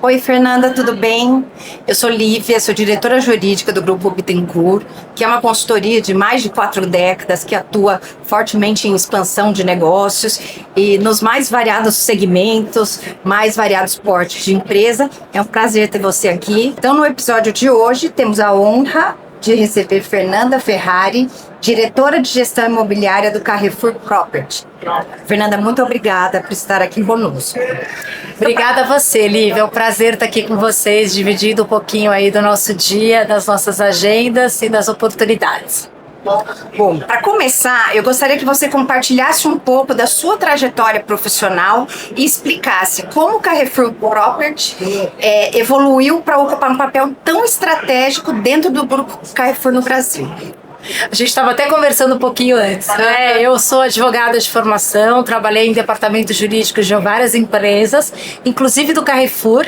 Oi, Fernanda, tudo bem? Eu sou Lívia, sou diretora jurídica do Grupo Bittencourt, que é uma consultoria de mais de 4 décadas que atua fortemente em expansão de negócios e nos mais variados segmentos, mais variados portes de empresa. É um prazer ter você aqui. Então, no episódio de hoje, temos a honra de receber Fernanda Ferrari, diretora de gestão imobiliária do Carrefour Property. Fernanda, muito obrigada por estar aqui conosco. Obrigada a você, Lívia. É um prazer estar aqui com vocês, dividindo um pouquinho aí do nosso dia, das nossas agendas e das oportunidades. Bom, para começar, eu gostaria que você compartilhasse um pouco da sua trajetória profissional e explicasse como o Carrefour Property evoluiu para ocupar um papel tão estratégico dentro do Grupo Carrefour no Brasil. A gente estava até conversando um pouquinho antes, né? Eu sou advogada de formação, trabalhei em departamentos jurídicos de várias empresas, inclusive do Carrefour,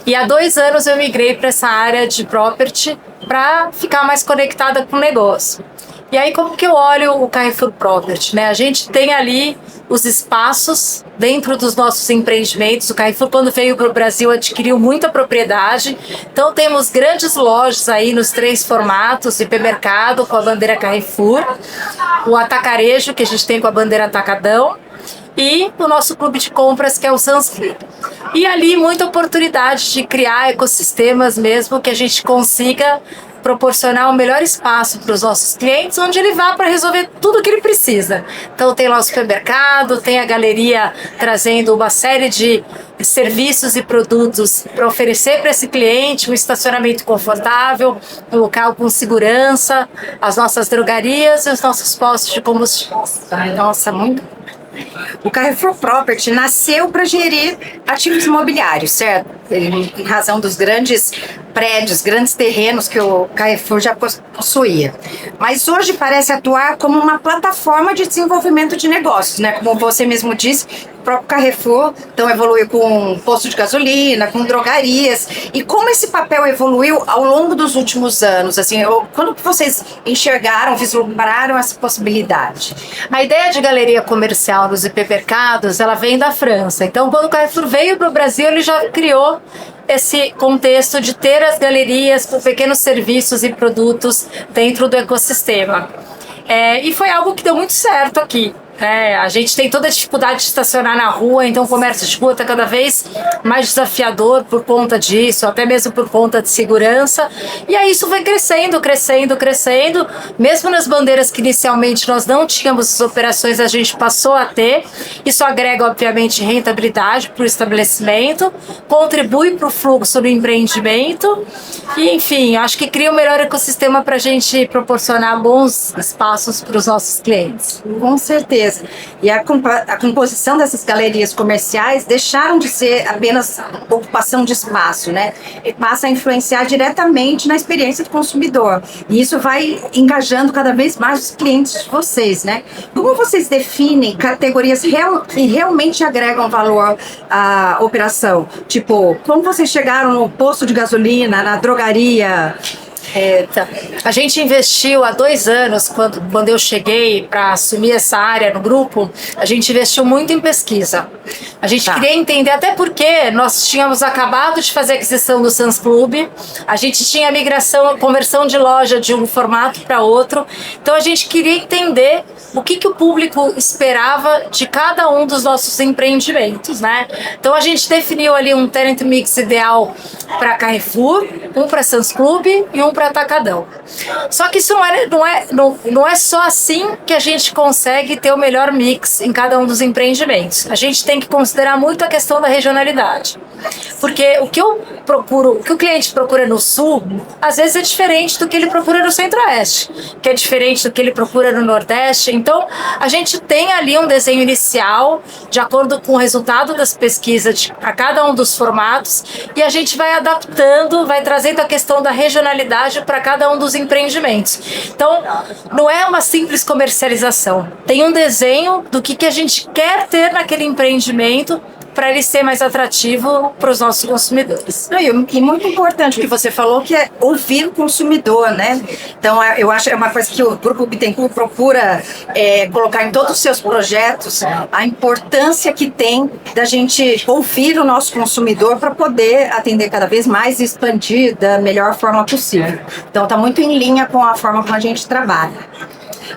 e há 2 anos eu migrei para essa área de property para ficar mais conectada com o negócio. E aí, como que eu olho o Carrefour Property, né? A gente tem ali os espaços dentro dos nossos empreendimentos. O Carrefour, quando veio para o Brasil, adquiriu muita propriedade. Então, temos grandes lojas aí nos 3 formatos: hipermercado com a bandeira Carrefour, o atacarejo, que a gente tem com a bandeira Atacadão, e o nosso clube de compras, que é o Sam's Club. E ali, muita oportunidade de criar ecossistemas mesmo, que a gente consiga proporcionar o melhor espaço para os nossos clientes, onde ele vá para resolver tudo o que ele precisa. Então tem lá o supermercado, tem a galeria trazendo uma série de serviços e produtos para oferecer para esse cliente, um estacionamento confortável, um local com segurança, as nossas drogarias e os nossos postos de combustível. Nossa, muito. O Carrefour Property nasceu para gerir ativos imobiliários, certo? Em razão dos grandes prédios, grandes terrenos que o Carrefour já possuía. Mas hoje parece atuar como uma plataforma de desenvolvimento de negócios, né? Como você mesmo disse, o próprio Carrefour então evoluiu com posto de gasolina, com drogarias. E como esse papel evoluiu ao longo dos últimos anos? Assim, quando que vocês enxergaram, vislumbraram essa possibilidade? A ideia de galeria comercial nos hipermercados, ela vem da França. Então, quando o Carrefour veio para o Brasil, ele já criou esse contexto de ter as galerias com pequenos serviços e produtos dentro do ecossistema. E foi algo que deu muito certo aqui. A gente tem toda a dificuldade de estacionar na rua, então o comércio de rua está cada vez mais desafiador por conta disso, até mesmo por conta de segurança. E aí isso foi crescendo, crescendo, crescendo. Mesmo nas bandeiras que inicialmente nós não tínhamos as operações, a gente passou a ter. Isso agrega, obviamente, rentabilidade para o estabelecimento, contribui para o fluxo do empreendimento e, enfim, acho que cria um melhor ecossistema para a gente proporcionar bons espaços para os nossos clientes. Com certeza. E a composição dessas galerias comerciais deixaram de ser apenas ocupação de espaço, né? E passa a influenciar diretamente na experiência do consumidor. E isso vai engajando cada vez mais os clientes de vocês, né? Como vocês definem categorias que realmente agregam valor à operação? Tipo, como vocês chegaram no posto de gasolina, na drogaria? A gente investiu há 2 anos, quando eu cheguei para assumir essa área no grupo, a gente investiu muito em pesquisa. A gente queria entender, até porque nós tínhamos acabado de fazer a aquisição do Sam's Club, a gente tinha a migração, conversão de loja de um formato para outro, então a gente queria entender o que o público esperava de cada um dos nossos empreendimentos, né? Então a gente definiu ali um tenant mix ideal para Carrefour, um para Sam's Club e um para Atacadão. Só que isso não é só assim que a gente consegue ter o melhor mix em cada um dos empreendimentos. A gente tem que considerar muito a questão da regionalidade. Porque o que o cliente procura no sul, às vezes é diferente do que ele procura no centro-oeste, que é diferente do que ele procura no nordeste. Então, a gente tem ali um desenho inicial, de acordo com o resultado das pesquisas para cada um dos formatos, e a gente vai adaptando, vai trazendo a questão da regionalidade para cada um dos empreendimentos. Então, não é uma simples comercialização. Tem um desenho do que a gente quer ter naquele empreendimento para ele ser mais atrativo para os nossos consumidores. E muito importante o que você falou, que é ouvir o consumidor, né? Então, eu acho que é uma coisa que o Grupo Bittencourt procura colocar em todos os seus projetos, a importância que tem da gente ouvir o nosso consumidor para poder atender cada vez mais e expandir da melhor forma possível. Então, está muito em linha com a forma como a gente trabalha.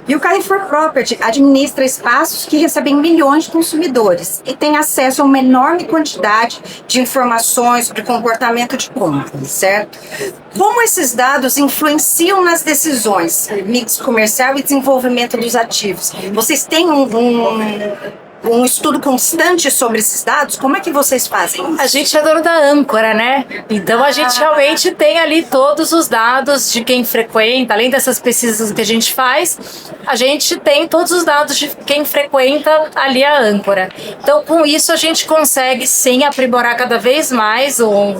E o Carrefour Property administra espaços que recebem milhões de consumidores e tem acesso a uma enorme quantidade de informações sobre comportamento de compra, certo? Como esses dados influenciam nas decisões, mix comercial e desenvolvimento dos ativos? Vocês têm um estudo constante sobre esses dados? Como é que vocês fazem? A gente é dono da âncora, né? Então a gente realmente tem ali todos os dados de quem frequenta, além dessas pesquisas que a gente faz, a gente tem todos os dados de quem frequenta ali a âncora. Então com isso a gente consegue sim aprimorar cada vez mais o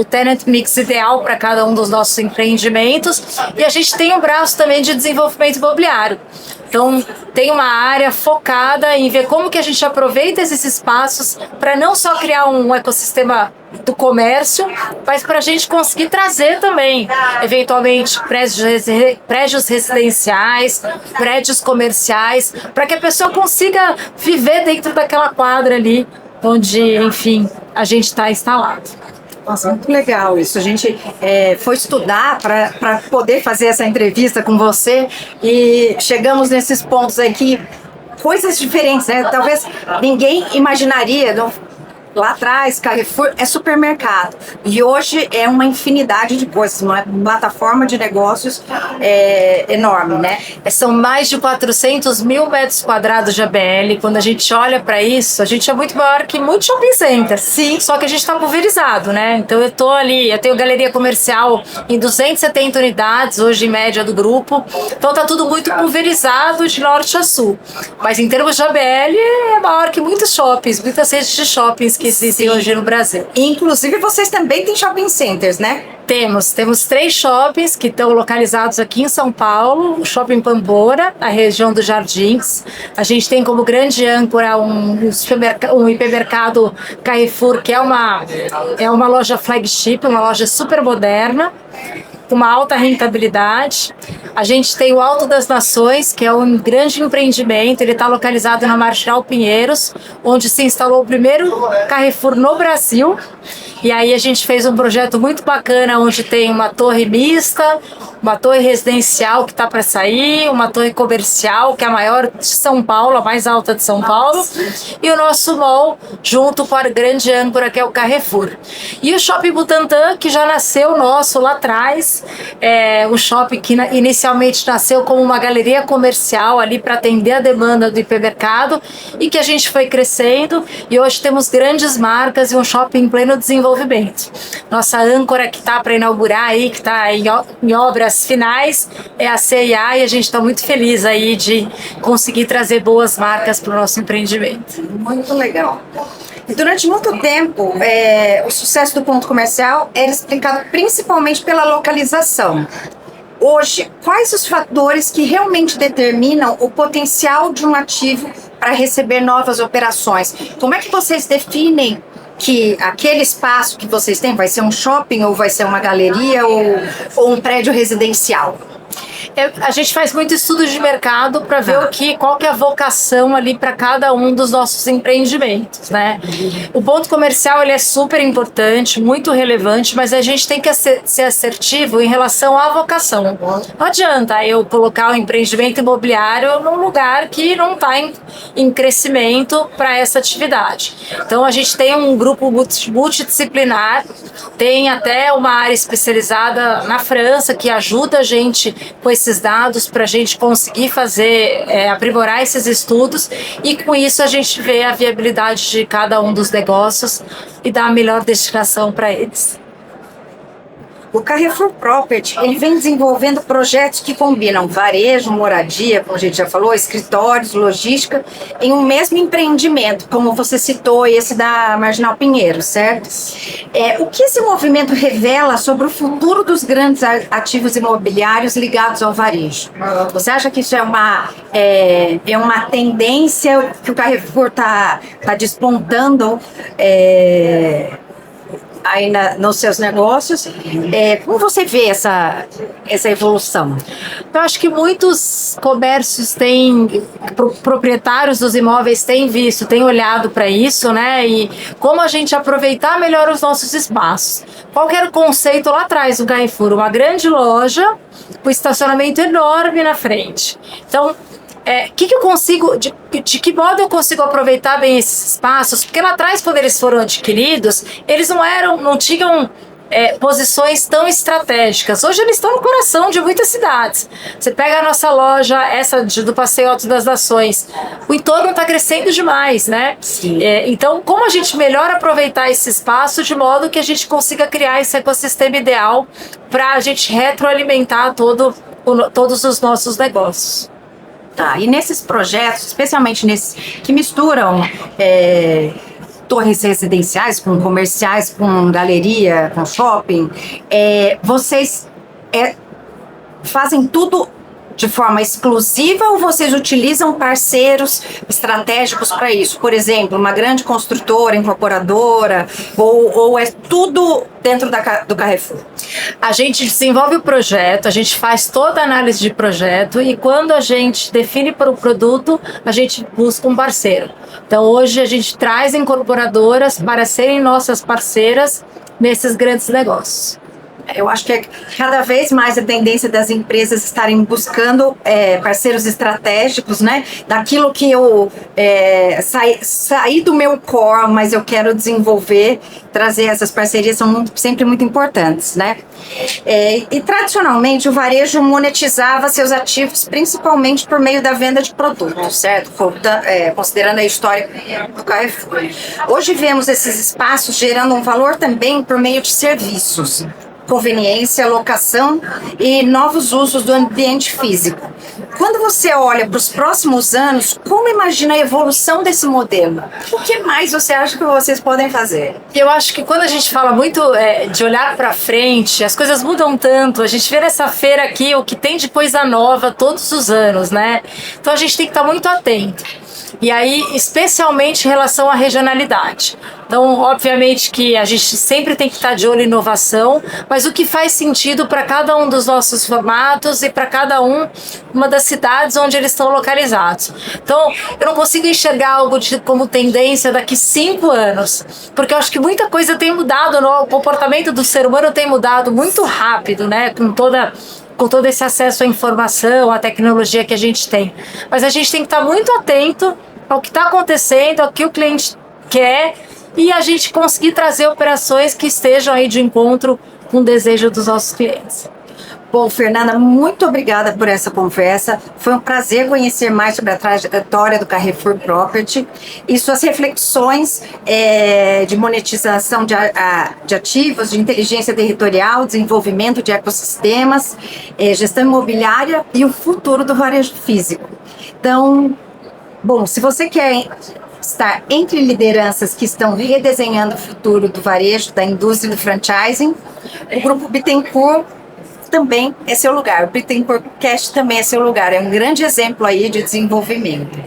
tenant mix ideal para cada um dos nossos empreendimentos, e a gente tem um braço também de desenvolvimento imobiliário. Então, tem uma área focada em ver como que a gente aproveita esses espaços para não só criar um ecossistema do comércio, mas para a gente conseguir trazer também, eventualmente, prédios residenciais, prédios comerciais, para que a pessoa consiga viver dentro daquela quadra ali, onde, enfim, a gente está instalado. Nossa, muito legal isso. A gente foi estudar para poder fazer essa entrevista com você e chegamos nesses pontos aqui, coisas diferentes, né? Talvez ninguém imaginaria. Lá atrás, Carrefour é supermercado. E hoje é uma infinidade de coisas, uma plataforma de negócios enorme, né? São mais de 400 mil metros quadrados de ABL. Quando a gente olha para isso, a gente é muito maior que muitos shopping centers. Sim. Só que a gente está pulverizado, né? Então eu tenho galeria comercial em 270 unidades, hoje em média do grupo. Então tá tudo muito pulverizado de norte a sul. Mas em termos de ABL, é maior que muitos shoppings, muitas redes de shoppings que existem hoje no Brasil. Inclusive, vocês também têm shopping centers, né? Temos 3 shoppings que estão localizados aqui em São Paulo, o Shopping Pambora, a região dos Jardins. A gente tem como grande âncora um hipermercado Carrefour, que é uma loja flagship, uma loja super moderna, com uma alta rentabilidade. A gente tem o Alto das Nações, que é um grande empreendimento, ele está localizado na Marginal Pinheiros, onde se instalou o primeiro Carrefour no Brasil. E aí a gente fez um projeto muito bacana, onde tem uma torre mista, uma torre residencial que está para sair, uma torre comercial, que é a maior de São Paulo, a mais alta de São Paulo, e o nosso mall, junto com a grande âncora, que é o Carrefour. E o Shopping Butantã, que já nasceu nosso lá atrás, o shopping que inicialmente nasceu como uma galeria comercial ali para atender a demanda do hipermercado, e que a gente foi crescendo, e hoje temos grandes marcas e um shopping em pleno desenvolvimento. Nossa âncora que está para inaugurar aí, que está em obras finais, é a CIA, e a gente está muito feliz aí de conseguir trazer boas marcas para o nosso empreendimento. Muito legal. E durante muito tempo, o sucesso do ponto comercial era explicado principalmente pela localização. Hoje, quais os fatores que realmente determinam o potencial de um ativo para receber novas operações? Como é que vocês definem que aquele espaço que vocês têm vai ser um shopping, ou vai ser uma galeria, ou um prédio residencial? A gente faz muito estudo de mercado para ver qual que é a vocação ali para cada um dos nossos empreendimentos, né? O ponto comercial, ele é super importante, muito relevante, mas a gente tem que ser assertivo em relação à vocação. Não adianta eu colocar o empreendimento imobiliário num lugar que não está em crescimento para essa atividade. Então a gente tem um grupo multidisciplinar, tem até uma área especializada na França que ajuda a gente com esses dados para a gente conseguir aprimorar esses estudos, e com isso a gente vê a viabilidade de cada um dos negócios e dar a melhor destinação para eles. O Carrefour Property, ele vem desenvolvendo projetos que combinam varejo, moradia, como a gente já falou, escritórios, logística, em um mesmo empreendimento, como você citou esse da Marginal Pinheiro, certo? O que esse movimento revela sobre o futuro dos grandes ativos imobiliários ligados ao varejo? Você acha que isso é uma tendência que o Carrefour está despontando aí nos seus negócios? Como você vê essa evolução? Eu acho que muitos comércios proprietários dos imóveis têm visto, têm olhado para isso, né? E como a gente aproveitar melhor os nossos espaços. Qual que era o conceito lá atrás do Carrefour? Uma grande loja, com estacionamento enorme na frente. Então, que eu consigo, de que modo eu consigo aproveitar bem esses espaços? Porque lá atrás, quando eles foram adquiridos, eles não tinham posições tão estratégicas. Hoje eles estão no coração de muitas cidades. Você pega a nossa loja, essa do Passeio Alto das Nações, o entorno está crescendo demais, né? Então, como a gente melhor aproveitar esse espaço de modo que a gente consiga criar esse ecossistema ideal para a gente retroalimentar todos os nossos negócios. Tá, e nesses projetos, especialmente nesses que misturam torres residenciais com comerciais, com galeria, com shopping, vocês fazem tudo de forma exclusiva ou vocês utilizam parceiros estratégicos para isso? Por exemplo, uma grande construtora, incorporadora, ou é tudo dentro do Carrefour? A gente desenvolve o projeto, a gente faz toda a análise de projeto e quando a gente define para o produto, a gente busca um parceiro. Então hoje a gente traz incorporadoras para serem nossas parceiras nesses grandes negócios. Eu acho que cada vez mais a tendência das empresas estarem buscando parceiros estratégicos, né? Daquilo que eu saí do meu core, mas eu quero desenvolver, trazer essas parcerias são sempre muito importantes, né? E tradicionalmente o varejo monetizava seus ativos principalmente por meio da venda de produtos, certo? Considerando a história do Carrefour. Hoje vemos esses espaços gerando um valor também por meio de serviços. Conveniência, locação e novos usos do ambiente físico. Quando você olha para os próximos anos, como imagina a evolução desse modelo? O que mais você acha que vocês podem fazer? Eu acho que quando a gente fala muito de olhar para frente, as coisas mudam tanto. A gente vê nessa feira aqui o que tem de coisa nova todos os anos, né? Então a gente tem que estar muito atento. E aí, especialmente em relação à regionalidade. Então, obviamente que a gente sempre tem que estar de olho em inovação, mas o que faz sentido para cada um dos nossos formatos e para cada uma das cidades onde eles estão localizados. Então, eu não consigo enxergar algo como tendência daqui 5 anos, porque eu acho que muita coisa tem mudado, o comportamento do ser humano tem mudado muito rápido, né? Com todo esse acesso à informação, à tecnologia que a gente tem. Mas a gente tem que estar muito atento ao que está acontecendo, ao que o cliente quer e a gente conseguir trazer operações que estejam aí de encontro com o desejo dos nossos clientes. Bom, Fernanda, muito obrigada por essa conversa. Foi um prazer conhecer mais sobre a trajetória do Carrefour Property e suas reflexões de monetização de ativos, de inteligência territorial, desenvolvimento de ecossistemas, gestão imobiliária e o futuro do varejo físico. Então, bom, se você quer estar entre lideranças que estão redesenhando o futuro do varejo, da indústria do franchising, o Grupo Bittencourt também é seu lugar. O Bittencourtcast também é seu lugar. É um grande exemplo aí de desenvolvimento.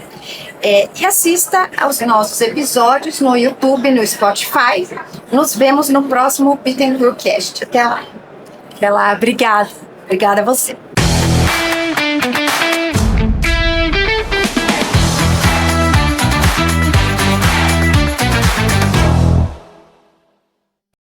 E assista aos nossos episódios no YouTube, no Spotify. Nos vemos no próximo Bittencourtcast. Até lá. Até lá. Obrigada. Obrigada a você.